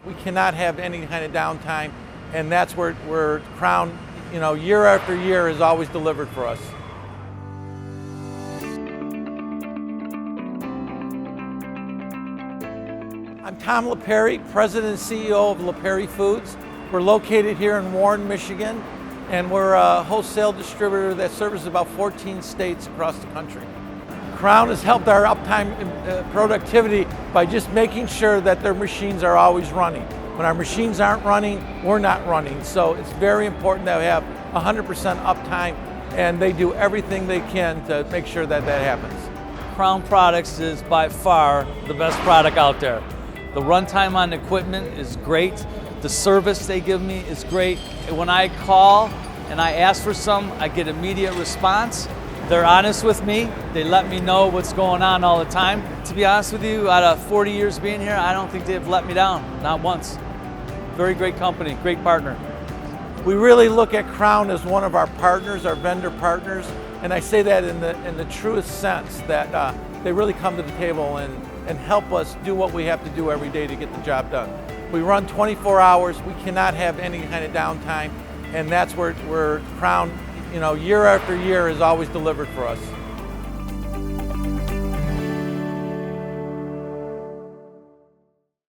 We cannot have any kind of downtime, and that's where Crown, year after year has always delivered for us. I'm Tom Lipari, President and CEO of Lipari Foods. We're located here in Warren, Michigan, and we're a wholesale distributor that serves about 14 states across the country. Crown has helped our uptime and productivity by just making sure that their machines are always running. When our machines aren't running, we're not running. So it's very important that we have 100% uptime, and they do everything they can to make sure that that happens. Crown Products is by far the best product out there. The runtime on the equipment is great. The service they give me is great. And when I call and I ask for some, I get immediate response. They're honest with me. They let me know what's going on all the time. To be honest with you, out of 40 years being here, I don't think they've let me down, not once. Very great company, great partner. We really look at Crown as one of our partners, our vendor partners, and I say that in the truest sense, that they really come to the table and help us do what we have to do every day to get the job done. We run 24 hours. We cannot have any kind of downtime, and that's where Crown, year after year has always delivered for us.